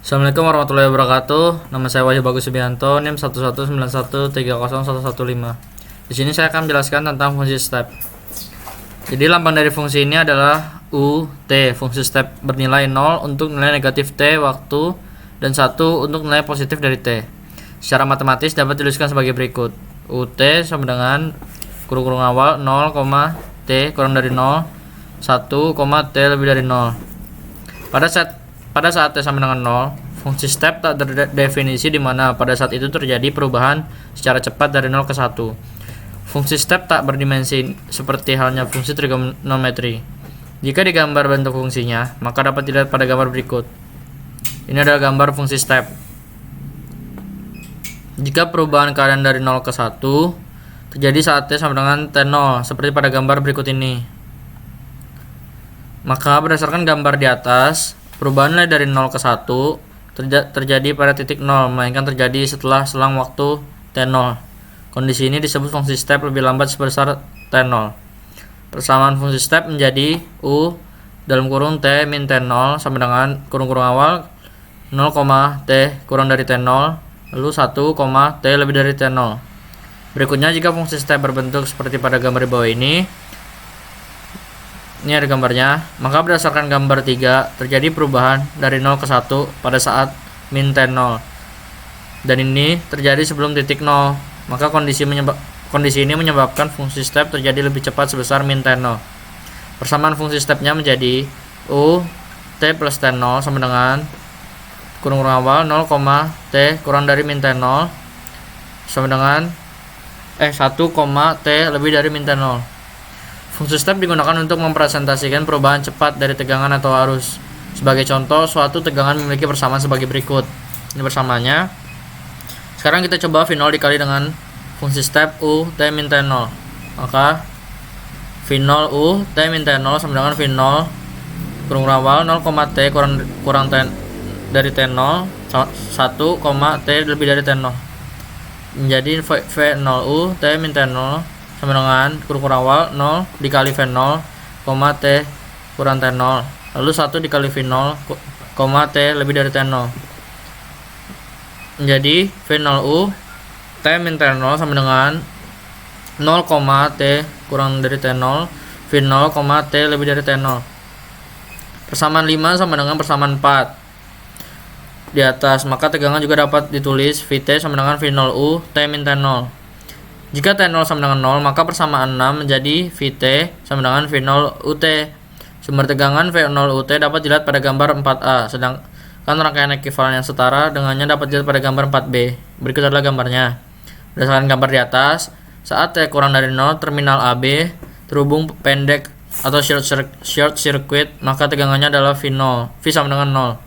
Assalamualaikum warahmatullahi wabarakatuh. Nama saya Wahyu Bagus Subianto, NIM 119130115. Di sini saya akan menjelaskan tentang fungsi step. Jadi lambang dari fungsi ini adalah UT. Fungsi step bernilai 0 untuk nilai negatif T waktu dan 1 untuk nilai positif dari T. Secara matematis dapat dituliskan sebagai berikut. UT sama dengan kurung awal 0, T kurang dari 0, 1, T lebih dari 0. Pada saat T sama dengan 0, fungsi step tak terdefinisi di mana pada saat itu terjadi perubahan secara cepat dari 0 ke 1. Fungsi step tak berdimensi seperti halnya fungsi trigonometri. Jika digambar bentuk fungsinya, maka dapat dilihat pada gambar berikut. Ini adalah gambar fungsi step. Jika perubahan keadaan dari 0 ke 1 terjadi saat T sama dengan T0 seperti pada gambar berikut ini, maka berdasarkan gambar di atas, perubahan nilai dari 0 ke 1 terjadi pada titik 0, melainkan terjadi setelah selang waktu T0. Kondisi ini disebut fungsi step lebih lambat sebesar T0. Persamaan fungsi step menjadi U dalam kurung T min T0 sama dengan kurung awal 0, T kurang dari T0, lalu 1, T lebih dari T0. Berikutnya, jika fungsi step berbentuk seperti pada gambar di bawah ini ada gambarnya, maka berdasarkan gambar 3 terjadi perubahan dari 0 ke 1 pada saat min T0, dan ini terjadi sebelum titik 0, maka kondisi ini menyebabkan fungsi step terjadi lebih cepat sebesar min T0. Persamaan fungsi stepnya menjadi U T plus T0 sama dengan kurung awal 0, T kurang dari min T0 sama dengan 1, T lebih dari min T0. Fungsi step digunakan untuk mempresentasikan perubahan cepat dari tegangan atau arus. Sebagai contoh, suatu tegangan memiliki persamaan sebagai berikut. Ini persamaannya. Sekarang kita coba V0 dikali dengan fungsi step U T min T0. Maka V0 U T min T0 sama dengan V0 kurung awal 0, T kurang T dari T0 1, T lebih dari T0. Menjadi V0 U T min T0 sama dengan kurung awal 0 dikali V0, T kurang T0, lalu 1 dikali V0, T lebih dari T0. Menjadi V0U T min T0 sama dengan 0, T kurang dari T0, V0, T lebih dari T0. Persamaan 5 sama dengan persamaan 4 di atas, maka tegangan juga dapat ditulis Vt sama dengan V0U T min T0. Jika T0 sama dengan 0, maka persamaan 6 menjadi Vt sama dengan V0 UT. Sumber tegangan V0 UT dapat dilihat pada gambar 4A, sedangkan rangkaian ekuivalen yang setara dengannya dapat dilihat pada gambar 4B. Berikut adalah gambarnya. Berdasarkan gambar di atas, saat T kurang dari 0, terminal AB terhubung pendek atau short circuit, maka tegangannya adalah V0, V sama dengan 0.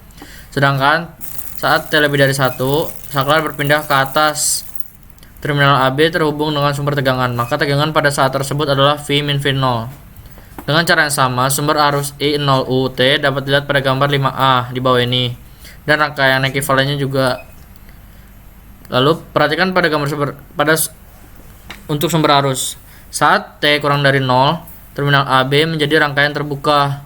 Sedangkan saat T lebih dari 1, saklar berpindah ke atas. Terminal AB terhubung dengan sumber tegangan, maka tegangan pada saat tersebut adalah V min V0. Dengan cara yang sama, sumber arus I0UT dapat dilihat pada gambar 5A di bawah ini, dan rangkaian ekuivalennya juga. Lalu perhatikan pada gambar untuk sumber arus. Saat T kurang dari 0, terminal AB menjadi rangkaian terbuka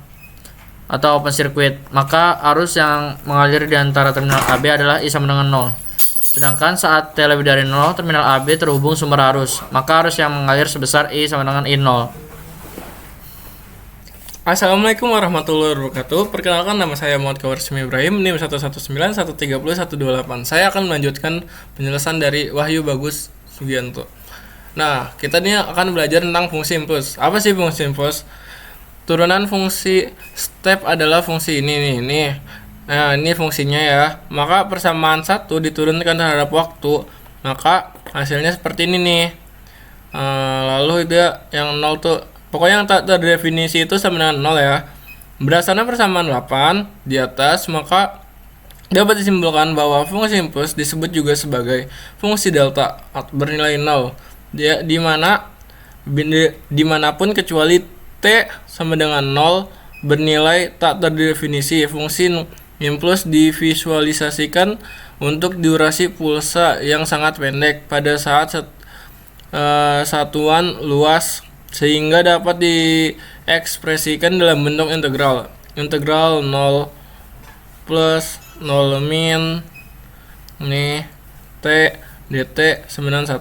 atau open circuit, maka arus yang mengalir di antara terminal AB adalah I sama dengan 0. Sedangkan saat T lebih dari 0, terminal AB terhubung sumber arus, maka arus yang mengalir sebesar I sama dengan I0. Assalamualaikum warahmatullahi wabarakatuh. Perkenalkan, nama saya Muhammad Kawarsimi Ibrahim, NIM 119130130 Saya akan melanjutkan penjelasan dari Wahyu Bagus Subianto. Nah, kita ini akan belajar tentang fungsi impuls. Apa sih fungsi impuls? Turunan fungsi step adalah fungsi ini nih. Nah, ini fungsinya ya. Maka persamaan 1 diturunkan terhadap waktu, maka hasilnya seperti ini nih. Lalu dia yang 0 tuh, pokoknya yang tak terdefinisi itu sama dengan 0 ya. Berdasarkan persamaan 8 di atas, maka dapat disimpulkan bahwa fungsi impuls disebut juga sebagai fungsi delta bernilai 0. Dia dimanapun kecuali T sama dengan 0 bernilai tak terdefinisi. Fungsi impuls divisualisasikan untuk durasi pulsa yang sangat pendek pada saat satuan luas, sehingga dapat diekspresikan dalam bentuk integral 0 plus 0 min nih T dt sama dengan 1.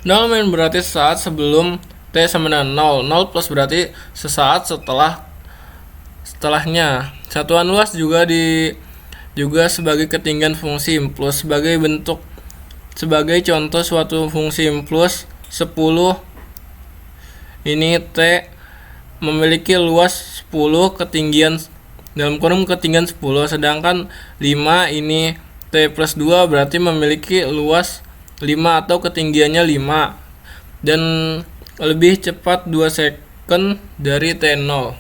0 min berarti sesaat sebelum T sama dengan 0. 0 plus berarti sesaat setelahnya. Satuan luas juga sebagai ketinggian fungsi impuls. Sebagai contoh suatu fungsi impuls 10 ini T memiliki luas 10 ketinggian dalam kurung ketinggian 10, sedangkan 5 ini T plus 2 berarti memiliki luas 5 atau ketinggiannya 5 dan lebih cepat 2 second dari T0.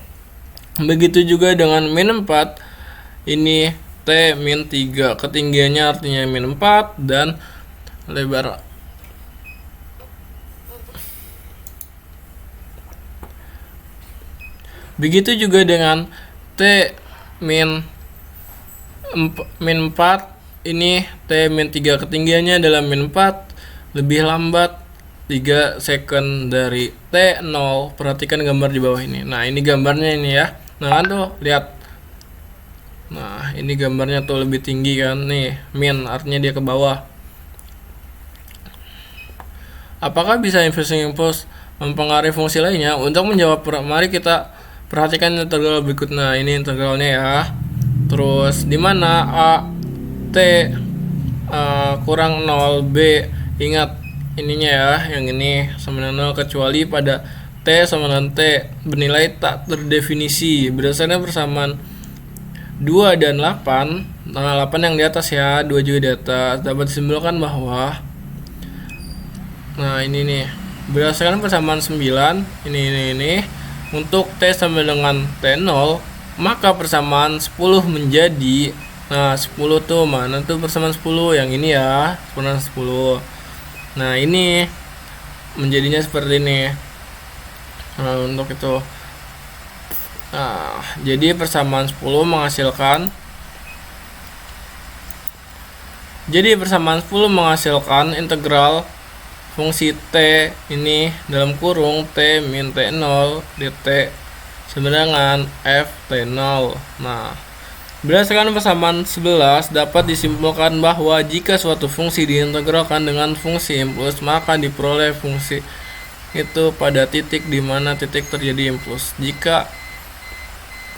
Begitu juga dengan min 4 ini T min 3, ketinggiannya artinya min 4 dan lebar. Begitu juga dengan T min 4 ini T min 3, ketinggiannya adalah min 4, lebih lambat 3 second dari T0. Perhatikan gambar di bawah ini. Nah, ini gambarnya ini ya. Nah, kan tuh lihat. Nah, ini gambarnya tuh lebih tinggi kan nih, min artinya dia ke bawah. Apakah bisa inversing impulse mempengaruhi fungsi lainnya? Untuk menjawab, mari kita perhatikan integral berikut. Nah, ini integralnya ya. Terus di mana A T kurang 0 B, ingat ininya ya, yang ini sama dengan 0 kecuali pada T sama dengan T bernilai tak terdefinisi. Berdasarkan persamaan 2 dan 8, nah 8 yang di atas ya, 2 juga di atas, dapat disimpulkan bahwa nah ini nih, berdasarkan persamaan 9 ini untuk T sama dengan T0, maka persamaan 10 menjadi, nah 10 tuh mana tuh persamaan 10, yang ini ya, 10. Nah ini menjadinya seperti ini. Nah untuk itu, nah jadi persamaan 10 menghasilkan integral fungsi T ini dalam kurung T min T0 dt sama dengan F T0. Nah, berdasarkan persamaan 11 dapat disimpulkan bahwa jika suatu fungsi diintegralkan dengan fungsi impuls, maka diperoleh fungsi itu pada titik di mana titik terjadi impuls. Jika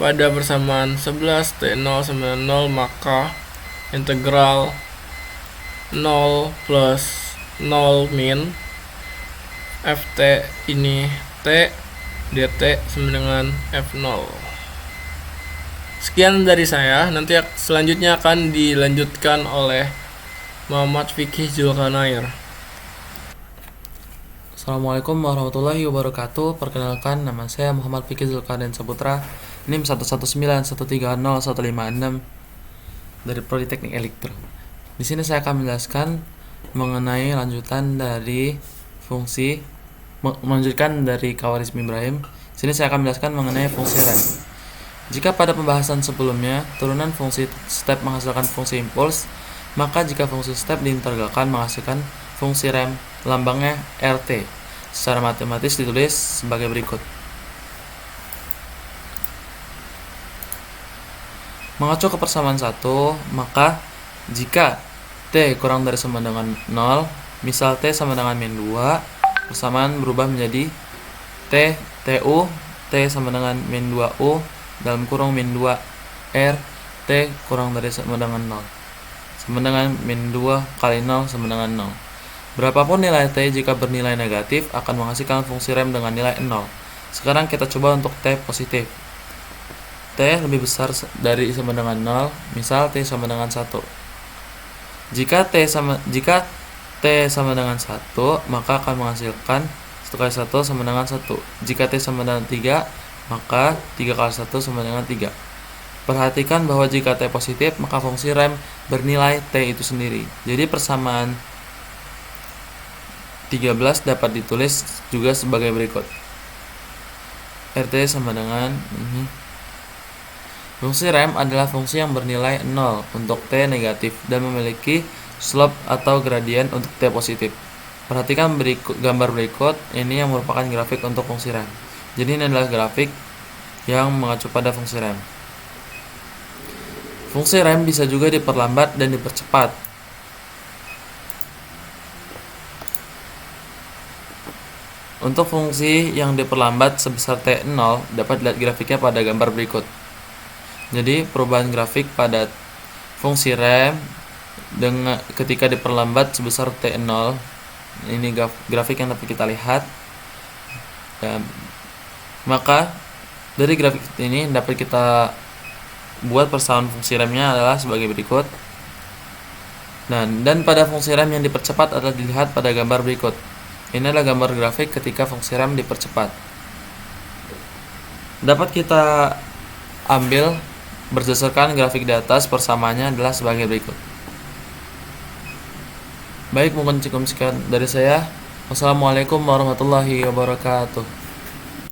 pada persamaan 11 T0 sama dengan 0, maka integral 0 plus 0 min Ft ini T dt sama dengan F0. Sekian dari saya, nanti selanjutnya akan dilanjutkan oleh Muhammad Fikih Zulkarnain. Assalamualaikum warahmatullahi wabarakatuh. Perkenalkan, nama saya Muhammad Fikih Zulkarnain Saputra, NIM 119130156 dari Prodi Teknik Elektro. Di sini saya akan menjelaskan mengenai melanjutkan dari Khawarizmi Ibrahim. Di sini saya akan menjelaskan mengenai fungsi rem. Jika pada pembahasan sebelumnya turunan fungsi step menghasilkan fungsi impuls, maka jika fungsi step diintegralkan menghasilkan fungsi rem, lambangnya RT. Secara matematis ditulis sebagai berikut. Mengacu ke persamaan 1, maka jika T kurang dari sama dengan 0, misal T sama dengan min 2, persamaan berubah menjadi TU, T sama dengan min 2U, dalam kurung min 2 R, T kurang dari sama dengan 0, sama dengan min 2 kali 0 sama dengan 0. Berapapun nilai T, jika bernilai negatif akan menghasilkan fungsi rem dengan nilai 0. Sekarang kita coba untuk T positif. T lebih besar dari sama dengan 0, misal T sama dengan 1. Jika T sama dengan 1, maka akan menghasilkan 1 kali 1 sama dengan 1. Jika T sama dengan 3, maka 3 kali 1 sama dengan 3. Perhatikan bahwa jika T positif, maka fungsi rem bernilai T itu sendiri. Jadi persamaan 13 dapat ditulis juga sebagai berikut. RT sama dengan fungsi rem adalah fungsi yang bernilai 0 untuk T negatif dan memiliki slope atau gradien untuk T positif. Perhatikan gambar berikut, ini yang merupakan grafik untuk fungsi rem. Jadi ini adalah grafik yang mengacu pada fungsi rem. Fungsi rem bisa juga diperlambat dan dipercepat. Untuk fungsi yang diperlambat sebesar T0 dapat dilihat grafiknya pada gambar berikut. Jadi perubahan grafik pada fungsi rem dengan ketika diperlambat sebesar T0, ini grafik yang dapat kita lihat. Dan maka dari grafik ini dapat kita buat persamaan fungsi remnya adalah sebagai berikut. Dan pada fungsi rem yang dipercepat adalah dilihat pada gambar berikut. Ini adalah gambar grafik ketika fungsi rem dipercepat. Dapat kita ambil berdasarkan grafik di atas, persamaannya adalah sebagai berikut. Baik, mungkin cukup sekian dari saya. Wassalamualaikum warahmatullahi wabarakatuh.